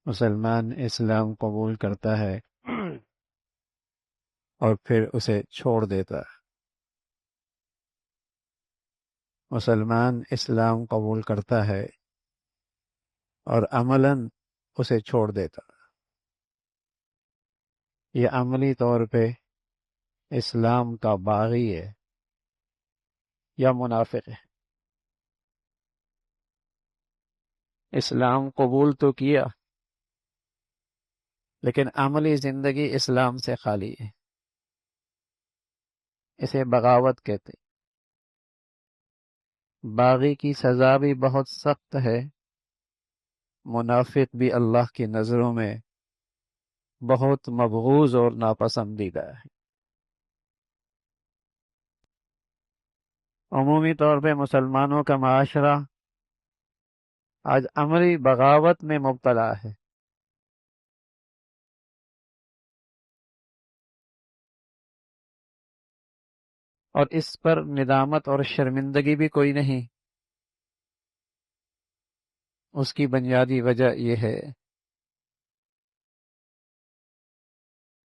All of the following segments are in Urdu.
مسلمان اسلام قبول کرتا ہے اور پھر اسے چھوڑ دیتا ہے۔ مسلمان اسلام قبول کرتا ہے اور عملاً اسے چھوڑ دیتا ہے۔ یہ عملی طور پہ اسلام کا باغی ہے یا منافق ہے۔ اسلام قبول تو کیا لیکن عملی زندگی اسلام سے خالی ہے، اسے بغاوت کہتے ہیں۔ باغی کی سزا بھی بہت سخت ہے، منافق بھی اللہ کی نظروں میں بہت مبغوض اور ناپسندیدہ ہے۔ عمومی طور پہ مسلمانوں کا معاشرہ آج عملی بغاوت میں مبتلا ہے۔ اور اس پر ندامت اور شرمندگی بھی کوئی نہیں۔ اس کی بنیادی وجہ یہ ہے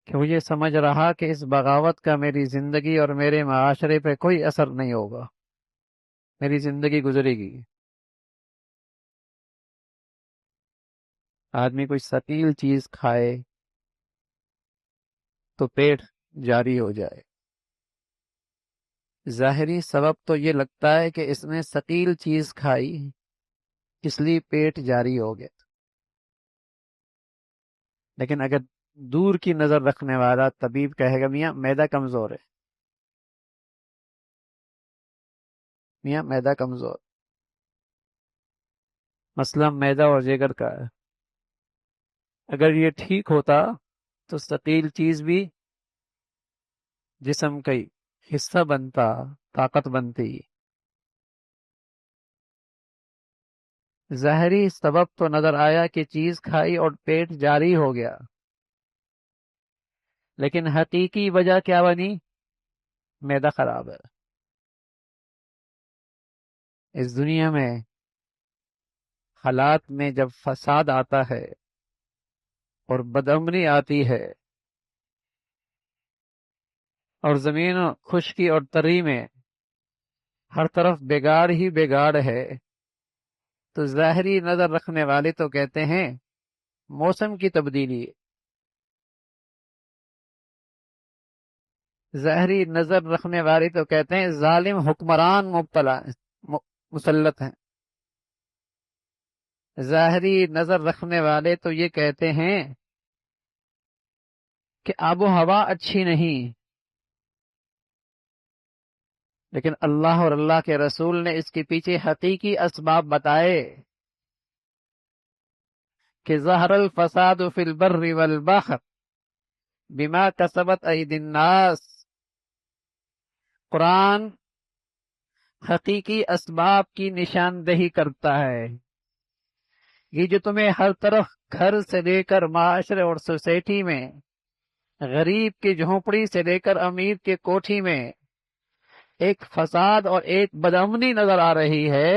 کہ وہ یہ سمجھ رہا کہ اس بغاوت کا میری زندگی اور میرے معاشرے پہ کوئی اثر نہیں ہوگا، میری زندگی گزرے گی۔ آدمی کوئی ثقیل چیز کھائے تو پیٹ جاری ہو جائے، ظاہری سبب تو یہ لگتا ہے کہ اس نے ثقیل چیز کھائی اس لیے پیٹ جاری ہو گیا، لیکن اگر دور کی نظر رکھنے والا طبیب کہے گا میاں معدہ کمزور ہے، میاں معدہ کمزور، مسئلہ معدہ اور جگر کا ہے، اگر یہ ٹھیک ہوتا تو ثقیل چیز بھی جسم کا حصہ بنتا، طاقت بنتی۔ ظاہری سبب تو نظر آیا کہ چیز کھائی اور پیٹ جاری ہو گیا، لیکن حقیقی وجہ کیا بنی؟ معدہ خراب ہے۔ اس دنیا میں حالات میں جب فساد آتا ہے اور بدامنی آتی ہے اور زمین خشکی اور تری میں ہر طرف بگاڑ ہی بگاڑ ہے، تو ظاہری نظر رکھنے والے تو کہتے ہیں موسم کی تبدیلی، ظاہری نظر رکھنے والے تو کہتے ہیں ظالم حکمران مسلط ہیں، ظاہری نظر رکھنے والے تو یہ کہتے ہیں کہ آب و ہوا اچھی نہیں، لیکن اللہ اور اللہ کے رسول نے اس کے پیچھے حقیقی اسباب بتائے کہ ظہر الفساد فی البر والبحر بما کسبت ایدی الناس۔ قرآن حقیقی اسباب کی نشاندہی کرتا ہے۔ یہ جو تمہیں ہر طرف گھر سے لے کر معاشرے اور سوسائٹی میں، غریب کی جھونپڑی سے لے کر امیر کے کوٹھی میں ایک فساد اور ایک بدامنی نظر آ رہی ہے،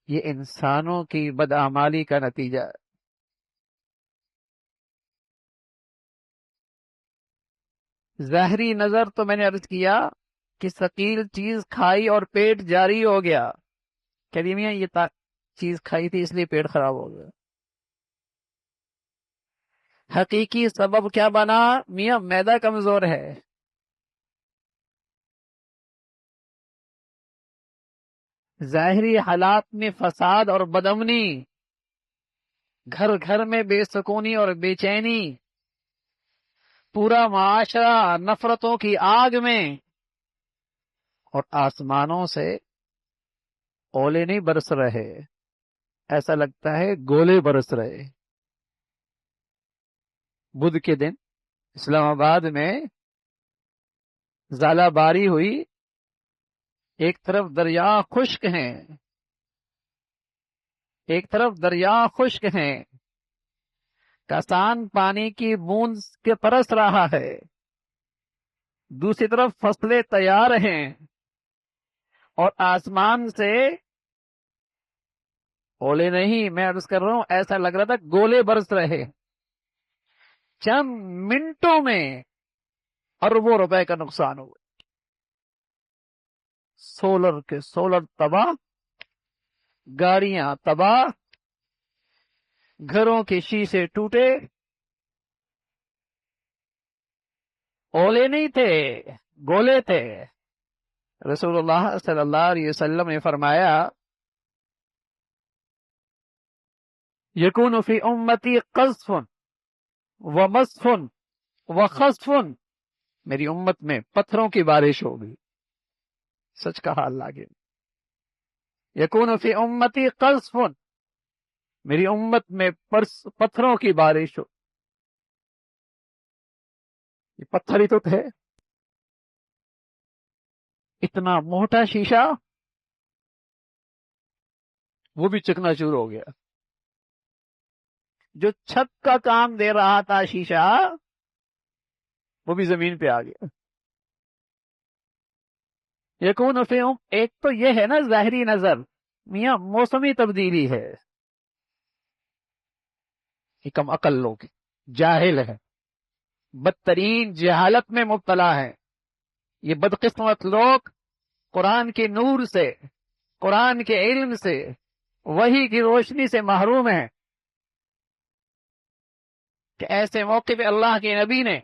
یہ انسانوں کی بدعمالی کا نتیجہ ہے۔ ظاہری نظر تو میں نے عرض کیا کہ ثقیل چیز کھائی اور پیٹ جاری ہو گیا، کہ میاں یہ چیز کھائی تھی اس لیے پیٹ خراب ہو گیا۔ حقیقی سبب کیا بنا؟ میاں معدہ کمزور ہے۔ ظاہری حالات میں فساد اور بدامنی، گھر گھر میں بے سکونی اور بے چینی، پورا معاشرہ نفرتوں کی آگ میں، اور آسمانوں سے اولے نہیں برس رہے، ایسا لگتا ہے گولے برس رہے۔ بدھ کے دن اسلام آباد میں ژالہ باری ہوئی، ایک طرف دریا خشک ہیں، ایک طرف دریا خشک ہیں، کسان پانی کی بوند کے ترس رہا ہے، دوسری طرف فصلیں تیار ہیں، اور آسمان سے اولے نہیں، میں عرض کر رہا ہوں ایسا لگ رہا تھا گولے برس رہے، چند منٹوں میں اربوں روپے کا نقصان ہوا، سولر کے سولر تباہ، گاڑیاں تباہ، گھروں کے شیشے ٹوٹے، اولے نہیں تھے، گولے تھے۔ رسول اللہ صلی اللہ علیہ وسلم نے فرمایا یکون فی امتی قذف ومسف وخسف، میری امت میں پتھروں کی بارش ہوگی، سچ کہا اللہ کے۔ یکون فی امتی قذف، میری امت میں پتھروں کی بارش ہو، یہ پتھر ہی تو تھے، اتنا موٹا شیشہ وہ بھی چکنا چور ہو گیا، جو چھت کا کام دے رہا تھا شیشہ وہ بھی زمین پہ آ گیا۔ یکون فی ایک تو یہ ہے نا ظاہری نظر، میاں موسمی تبدیلی ہے، یہ کم عقل لوگ جاہل ہے، بدترین جہالت میں مبتلا ہے، یہ بدقسمت لوگ قرآن کے نور سے، قرآن کے علم سے، وحی کی روشنی سے محروم ہیں، کہ ایسے موقع پہ اللہ کے نبی نے،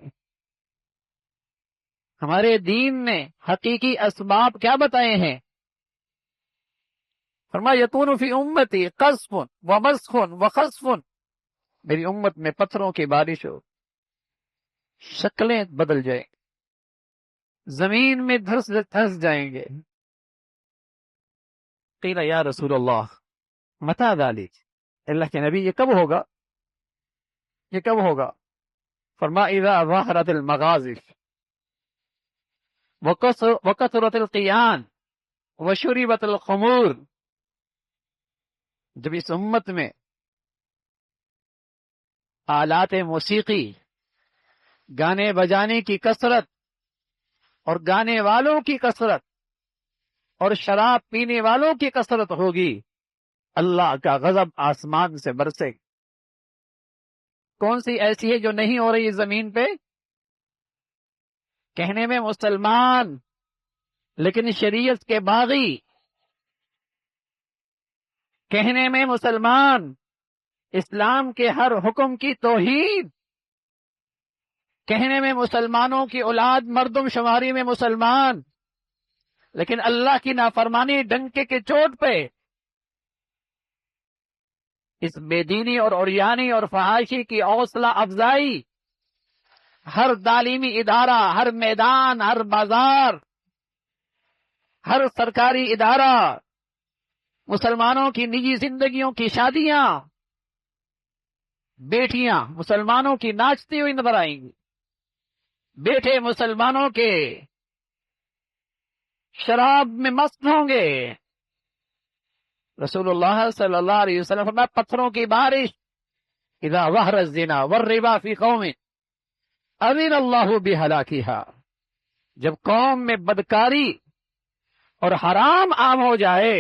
ہمارے دین نے حقیقی اسباب کیا بتائے ہیں؟ فرمایا یکون فی امتی قذف ومسخ وخسف، میری امت میں پتھروں کی بارش ہو، شکلیں بدل جائیں، زمین میں دھس جائیں گے۔ قیل یا رسول اللہ متی ذالک، اللہ کے نبی یہ کب ہوگا، یہ کب ہوگا؟ فرمایا اذا ظہرت المغازف وکثرت القیان وشربت الخمور، جب اس امت میں آلات موسیقی، گانے بجانے کی کثرت، اور گانے والوں کی کثرت، اور شراب پینے والوں کی کثرت ہوگی، اللہ کا غضب آسمان سے برسے۔ کون سی ایسی ہے جو نہیں ہو رہی زمین پہ؟ کہنے میں مسلمان لیکن شریعت کے باغی، کہنے میں مسلمان اسلام کے ہر حکم کی توہین، کہنے میں مسلمانوں کی اولاد مردم شماری میں مسلمان، لیکن اللہ کی نافرمانی ڈنکے کے چوٹ پہ، اس بے دینی اور عریانی اور فحاشی کی حوصلہ افزائی ہر تعلیمی ادارہ، ہر میدان، ہر بازار، ہر سرکاری ادارہ، مسلمانوں کی نجی زندگیوں کی شادیاں، بیٹیاں مسلمانوں کی ناچتی ہوئی نظر آئیں گی، بیٹے مسلمانوں کے شراب میں مست ہوں گے۔ رسول اللہ صلی اللہ علیہ وسلم فرمایا پتھروں کی بارش، اذا ظہر الزنا والربا فی قوم اذن اللہ بہلاکہا، جب قوم میں بدکاری اور حرام عام ہو جائے،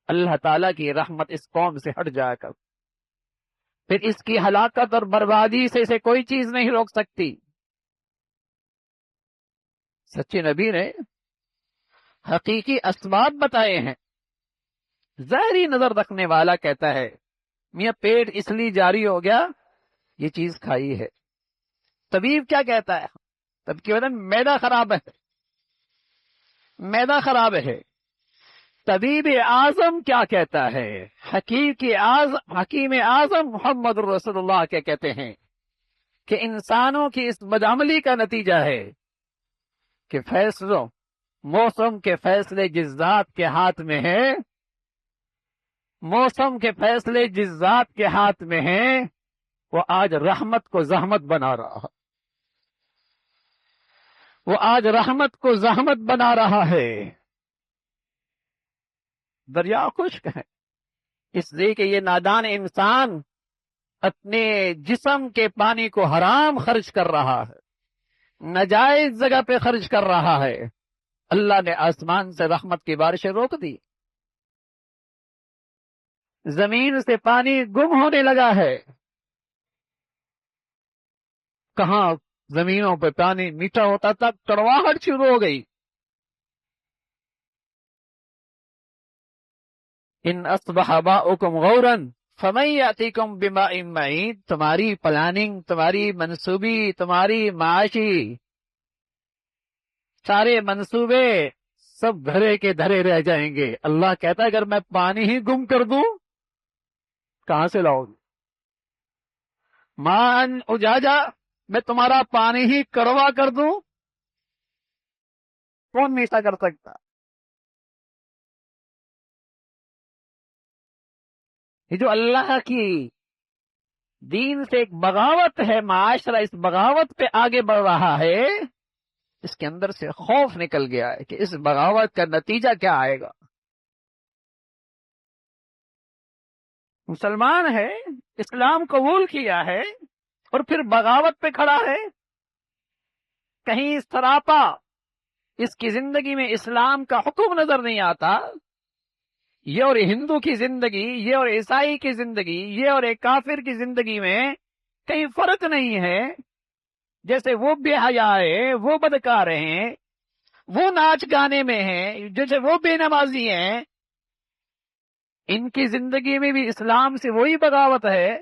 اللہ تعالیٰ کی رحمت اس قوم سے ہٹ جایا کر، پھر اس کی ہلاکت اور بربادی سے اسے کوئی چیز نہیں روک سکتی۔ سچے نبی نے حقیقی اسباب بتائے ہیں۔ ظاہری نظر رکھنے والا کہتا ہے میاں پیٹ اس لیے جاری ہو گیا، یہ چیز کھائی ہے۔ طبیب کیا کہتا ہے؟ تب کی وجہ معدہ خراب ہے، معدہ خراب ہے۔ طبیب اعظم کیا کہتا ہے؟ حکیم اعظم محمد رسول اللہ کیا کہتے ہیں کہ انسانوں کی اس بدعملی کا نتیجہ ہے کہ موسم کے فیصلے جس ذات کے ہاتھ میں ہیں، موسم کے فیصلے جس ذات کے ہاتھ میں ہیں، وہ آج رحمت کو زحمت بنا رہا ہے، وہ آج رحمت کو زحمت بنا رہا ہے۔ دریا خشک ہے اس لیے کہ یہ نادان انسان اپنے جسم کے پانی کو حرام خرچ کر رہا ہے، ناجائز جگہ پہ خرچ کر رہا ہے۔ اللہ نے آسمان سے رحمت کی بارشیں روک دی۔ زمین سے پانی گم ہونے لگا ہے. کہاں زمینوں پہ پانی میٹھا ہوتا تھا، کڑواہٹ شروع ہو گئی. ان اصبح ماؤکم غورا فمن یاتیکم بماء معین. تمہاری پلاننگ، تمہاری منصوبی، تمہاری معاشی سارے منصوبے سب دھرے کے دھرے رہ جائیں گے. اللہ کہتا ہے اگر میں پانی ہی گم کر دوں کہاں سے لاؤ گے؟ مان اجاجا، میں تمہارا پانی ہی کڑوا کر دوں، کون میٹھا کر سکتا؟ یہ جو اللہ کی دین سے ایک بغاوت ہے، معاشرہ اس بغاوت پہ آگے بڑھ رہا ہے، اس کے اندر سے خوف نکل گیا ہے کہ اس بغاوت کا نتیجہ کیا آئے گا. مسلمان ہے، اسلام قبول کیا ہے، اور پھر بغاوت پہ کھڑا ہے. کہیں سراپا اس کی زندگی میں اسلام کا حکم نظر نہیں آتا. یہ اور ہندو کی زندگی، یہ اور عیسائی کی زندگی، یہ اور ایک کافر کی زندگی میں کہیں فرق نہیں ہے. جیسے وہ بے حیا ہے، وہ بدکار ہیں، وہ ناچ گانے میں ہیں، جیسے وہ بے نمازی ہیں، ان کی زندگی میں بھی اسلام سے وہی بغاوت ہے.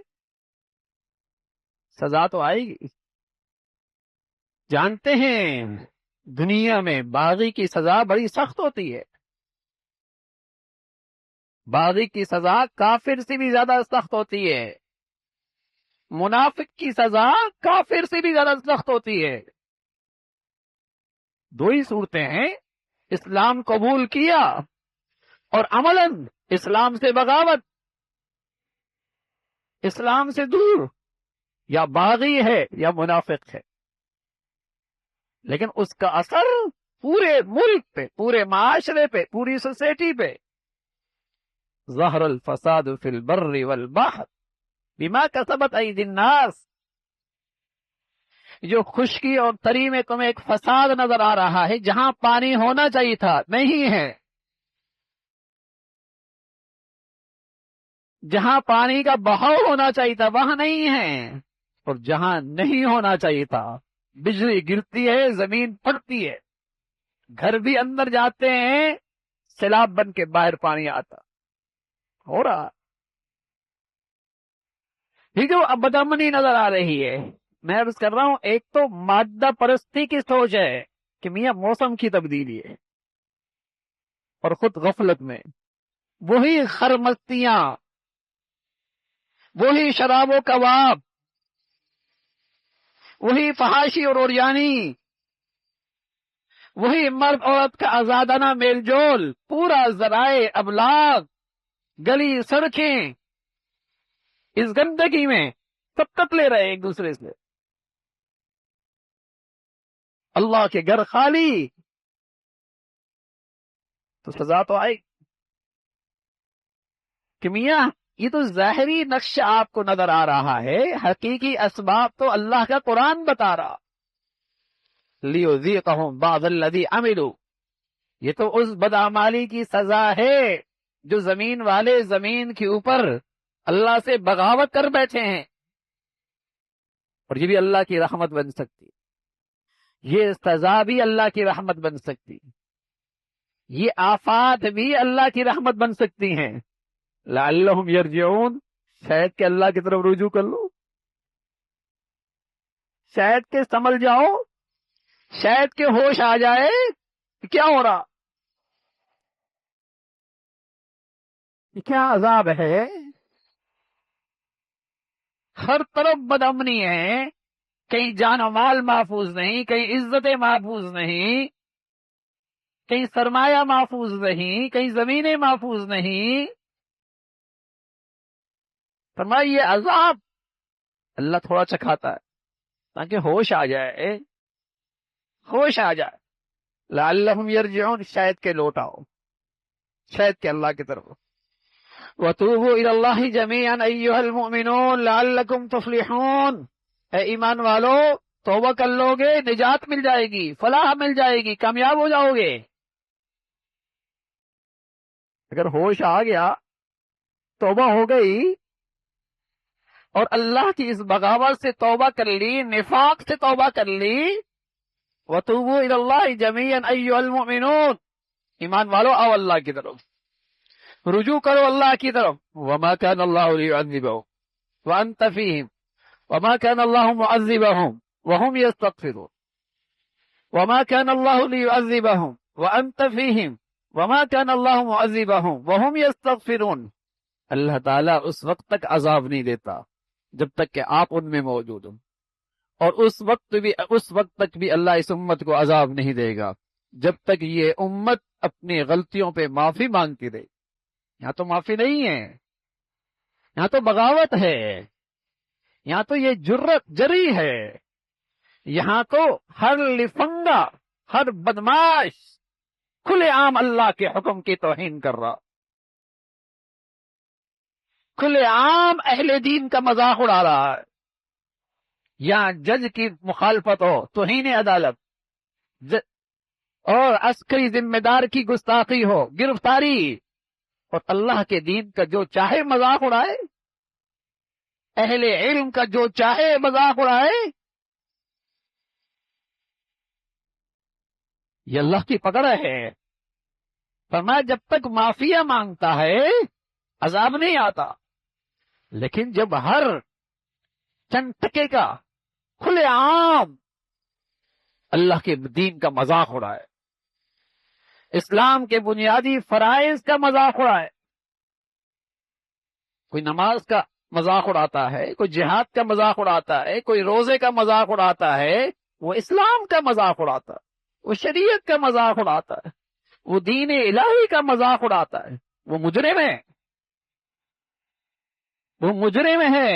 سزا تو آئے گی. جانتے ہیں دنیا میں باغی کی سزا بڑی سخت ہوتی ہے. باغی کی سزا کافر سے بھی زیادہ سخت ہوتی ہے. منافق کی سزا کافر سے بھی زیادہ سخت ہوتی ہے. دو ہی صورتیں ہیں، اسلام قبول کیا اور عملاً اسلام سے بغاوت، اسلام سے دور، یا باغی ہے یا منافق ہے. لیکن اس کا اثر پورے ملک پہ، پورے معاشرے پہ، پوری سوسائٹی پہ. ظہر الفساد فی البر والبحر بما کسبت ایدی الناس. جو خشکی اور تری میں تمہیں ایک فساد نظر آ رہا ہے، جہاں پانی ہونا چاہیے تھا نہیں ہے، جہاں پانی کا بہاؤ ہونا چاہیے تھا وہاں نہیں ہے، اور جہاں نہیں ہونا چاہیے تھا بجلی گرتی ہے، زمین پھٹتی ہے، گھر بھی اندر جاتے ہیں، سیلاب بن کے باہر پانی آتا ہو رہا. یہ جو اب بدامنی نظر آ رہی ہے، میں عرض کر رہا ہوں ایک تو مادہ پرستی کی سوچ ہے کہ میاں موسم کی تبدیلی ہے، اور خود غفلت میں وہی خرمستیاں، وہی شراب و کباب، وہی فحاشی اور اوریانی، وہی مرد عورت کا آزادانہ میل جول، پورا ذرائع ابلاغ، گلی سڑکیں، اس گندگی میں سب تک لے رہے ایک دوسرے سے. اللہ کے گھر خالی تو سزا تو آئے کہ میاں یہ تو ظاہری نقشہ آپ کو نظر آ رہا ہے، حقیقی اسباب تو اللہ کا قرآن بتا رہا. لیذیقہم بعض الذی عملوا، یہ تو اس بدعمالی کی سزا ہے جو زمین والے زمین کے اوپر اللہ سے بغاوت کر بیٹھے ہیں. اور یہ بھی اللہ کی رحمت بن سکتی، یہ سزا بھی اللہ کی رحمت بن سکتی، یہ آفات بھی اللہ کی رحمت بن سکتی ہیں. لعلہم یرجعون، شاید کہ اللہ کی طرف رجوع کر لو، شاید کہ سنبھل جاؤ، شاید کہ ہوش آ جائے کہ کیا ہو رہا، یہ کیا عذاب ہے. ہر طرف بدامنی ہے، کہیں جان و مال محفوظ نہیں، کہیں عزتیں محفوظ نہیں، کہیں سرمایہ محفوظ نہیں، کہیں زمینیں محفوظ نہیں. فرمایا یہ عذاب اللہ تھوڑا چکھاتا ہے تاکہ ہوش آ جائے، ہوش آ جائے. لعلہم یرجعون، شاید کہ لوٹ آؤ، شاید کہ اللہ کی طرف. وَتُوبُوا إِلَى اللَّهِ جَمِيعًا أَيُّهَا الْمُؤْمِنُونَ لَعَلَّكُمْ تُفْلِحُونَ. اے ایمان والو توبہ کر لو گے، نجات مل جائے گی، فلاح مل جائے گی، کامیاب ہو جاؤ گے. اگر ہوش آ گیا توبہ ہو گئی اور اللہ کی اس بغاوت سے توبہ کر لی، نفاق سے توبہ کر لی، وَتُوبُوا إِلَى اللَّهِ جَمِيعًا أَيُّهَا الْمُؤْمِنُونَ، ایمان والو آؤ اللہ کی طرف، رجوع کرو اللہ کی طرف. وَمَا كَانَ اللَّهُ لِيُعَذِّبَهُمْ وَأَنْتَ فِيهِمْ وَمَا كَانَ اللَّهُ مُعَذِّبَهُمْ وَهُمْ يَسْتَغْفِرُونَ. وَمَا كَانَ اللَّهُ لِيُعَذِّبَهُمْ وَأَنْتَ فِيهِمْ وَمَا كَانَ اللَّهُ مُعَذِّبَهُمْ وَهُمْ يَسْتَغْفِرُونَ. اللہ تعالیٰ اس وقت تک عذاب نہیں دیتا جب تک کہ آپ ان میں موجود ہوں، اور اس وقت تک بھی اللہ اس امت کو عذاب نہیں دے گا جب تک یہ امت اپنی غلطیوں پہ معافی مانگتی رہے. یہاں تو معافی نہیں ہے، یہاں تو بغاوت ہے، یہاں تو یہ جرت جری ہے، یہاں تو ہر لفنگا، ہر بدماش کھلے عام اللہ کے حکم کی توہین کر رہا، کھلے عام اہل دین کا مذاق اڑا رہا ہے. یا جج کی مخالفت ہو، توہین عدالت، اور عسکری ذمہ دار کی گستاخی ہو، گرفتاری، اور اللہ کے دین کا جو چاہے مذاق اڑائے، اہل علم کا جو چاہے مذاق اڑائے. یہ اللہ کی پکڑ ہے. فرمایا جب تک معافیا مانگتا ہے عذاب نہیں آتا، لیکن جب ہر چند ٹکے کا کھلے عام اللہ کے دین کا مذاق اڑائے، اسلام کے بنیادی فرائض کا مذاق اڑائے، کوئی نماز کا مذاق اڑاتا ہے، کوئی جہاد کا مذاق اڑاتا ہے، کوئی روزے کا مذاق اڑاتا ہے، وہ اسلام کا مذاق اڑاتا ہے، وہ شریعت کا مذاق اڑاتا ہے، وہ دین الہی کا مذاق اڑاتا ہے، وہ مجرم ہے، وہ مجرم ہے.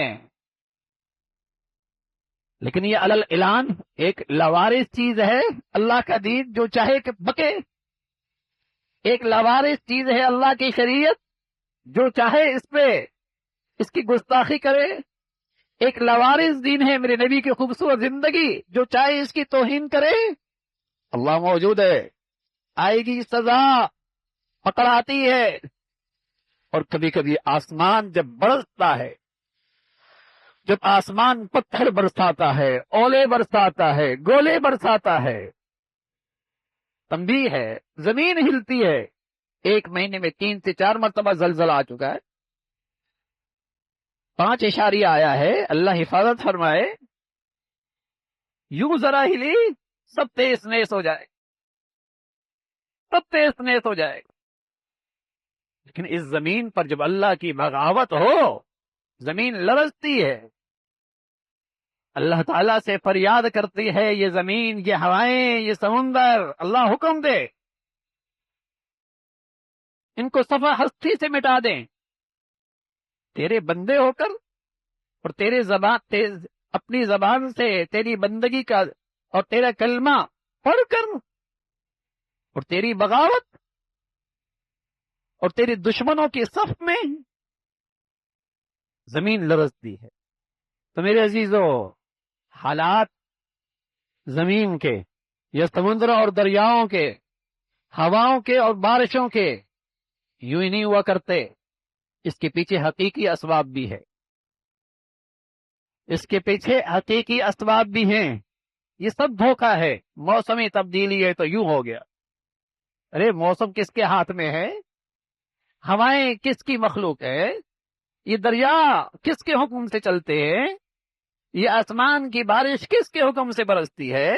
لیکن یہ علل اعلان ایک لاوارث چیز ہے، اللہ کا دین جو چاہے کہ بکے. ایک لاوارث چیز ہے اللہ کی شریعت، جو چاہے اس پہ اس کی گستاخی کرے. ایک لاوارث دین ہے میرے نبی کی خوبصورت زندگی، جو چاہے اس کی توہین کرے. اللہ موجود ہے، آئے گی سزا، پکڑ آتی ہے. اور کبھی کبھی آسمان جب برستا ہے، جب آسمان پتھر برساتا ہے، اولے برساتا ہے، گولے برساتا ہے، تنبیہ ہے، زمین ہلتی ہے. ایک مہینے میں 3 سے 4 مرتبہ زلزلہ آ چکا ہے، 5 اشاریہ آیا ہے. اللہ حفاظت فرمائے. یوں ذرا ہلی سب تیز نیس ہو جائے، سب تیز نیس ہو جائے گا. لیکن اس زمین پر جب اللہ کی بغاوت ہو، زمین لرزتی ہے، اللہ تعالیٰ سے فریاد کرتی ہے یہ زمین، یہ ہوائیں، یہ سمندر. اللہ حکم دے ان کو صفحہ ہستی سے مٹا دیں. تیرے بندے ہو کر اور اپنی زبان سے تیری بندگی کا اور تیرا کلمہ پڑھ کر، اور تیری بغاوت اور تیری دشمنوں کی صف میں زمین لرزتی ہے. تو میرے عزیزو، حالات زمین کے یا سمندروں اور دریاؤں کے، ہواؤں کے اور بارشوں کے یوں ہی نہیں ہوا کرتے. اس کے پیچھے حقیقی اسباب بھی ہے، اس کے پیچھے حقیقی اسباب بھی ہیں. یہ سب دھوکہ ہے. موسمی تبدیلی ہے تو یوں ہو گیا. ارے موسم کس کے ہاتھ میں ہے؟ ہوائیں کس کی مخلوق ہے؟ یہ دریا کس کے حکم سے چلتے ہیں؟ یہ آسمان کی بارش کس کے حکم سے برستی ہے؟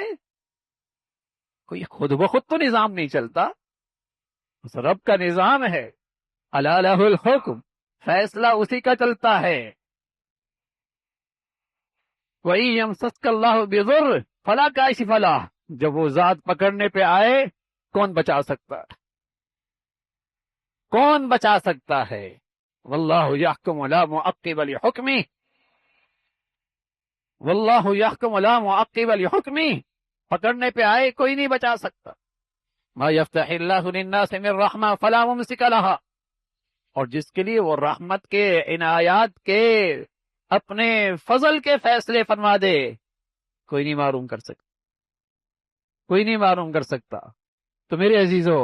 کوئی خود بخود تو نظام نہیں چلتا، اس رب کا نظام ہے. الا لہ الحکم، فیصلہ اسی کا چلتا ہے. وَإِن يَمْسَسْكَ اللَّهُ بِضُرٍّ فَلَا كَاشِفَ لَهُ، جب وہ ذات پکڑنے پہ آئے کون بچا سکتا ہے؟ کون بچا سکتا ہے؟ واللہ یحکم لا معقب لحکمہ، واللہ یحکم لا معقب لحکمہ. پکڑنے پہ آئے کوئی نہیں بچا سکتا. ما یفتح اللہ للناس من رحمہ فلا ممسک لہا، اور جس کے لیے وہ رحمت کے، عنایات کے، اپنے فضل کے فیصلے فرما دے، کوئی نہیں معروم کر سکتا، کوئی نہیں معروم کر سکتا. تو میرے عزیزو،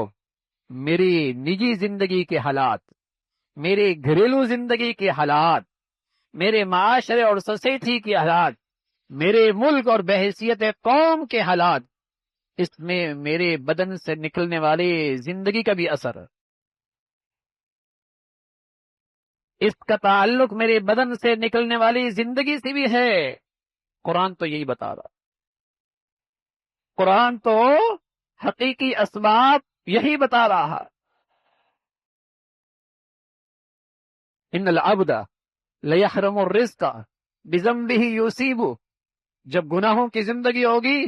میری نجی زندگی کے حالات، میرے گھریلو زندگی کے حالات، میرے معاشرے اور سوسائٹی کے حالات، میرے ملک اور بحیثیت قوم کے حالات، اس میں میرے بدن سے نکلنے والی زندگی کا بھی اثر ہے۔ اس کا تعلق میرے بدن سے نکلنے والی زندگی سے بھی ہے۔ قرآن تو یہی بتا رہا، قرآن تو حقیقی اسباب یہی بتا رہا۔ ان العبد لیحرم الرزق بذنبہ یصیب، جب گناہوں کی زندگی ہوگی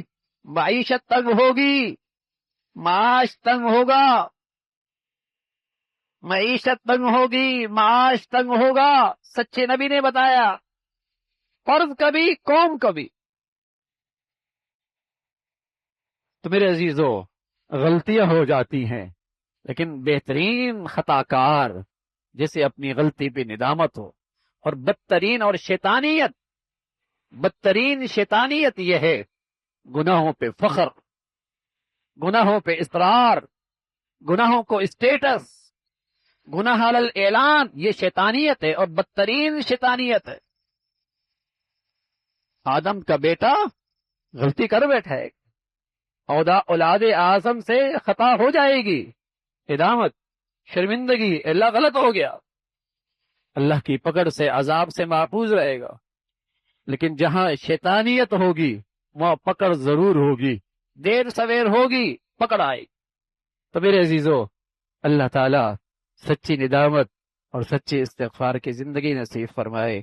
معیشت تنگ ہوگی، معاش تنگ ہوگا، معیشت تنگ ہوگی، معاش تنگ ہوگا۔ سچے نبی نے بتایا، فرض کبھی قوم کبھی۔ تو میرے عزیزو، غلطیاں ہو جاتی ہیں، لیکن بہترین خطا کار جسے اپنی غلطی پہ ندامت ہو، اور بدترین شیطانیت یہ ہے گناہوں پہ فخر، گناہوں پہ اصرار، گناہوں کو اسٹیٹس، گناہ علی الاعلان، یہ شیطانیت ہے اور بدترین شیطانیت ہے۔ آدم کا بیٹا غلطی کر بیٹھا ہے، اولاد اعظم سے خطا ہو جائے گی، ندامت، شرمندگی، اللہ غلط ہو گیا، اللہ کی پکڑ سے، عذاب سے محفوظ رہے گا۔ لیکن جہاں شیطانیت ہوگی وہاں پکڑ ضرور ہوگی، دیر سویر ہوگی، پکڑ آئے۔ تو میرے عزیزو، اللہ تعالی سچی ندامت اور سچے استغفار کی زندگی نصیب فرمائے۔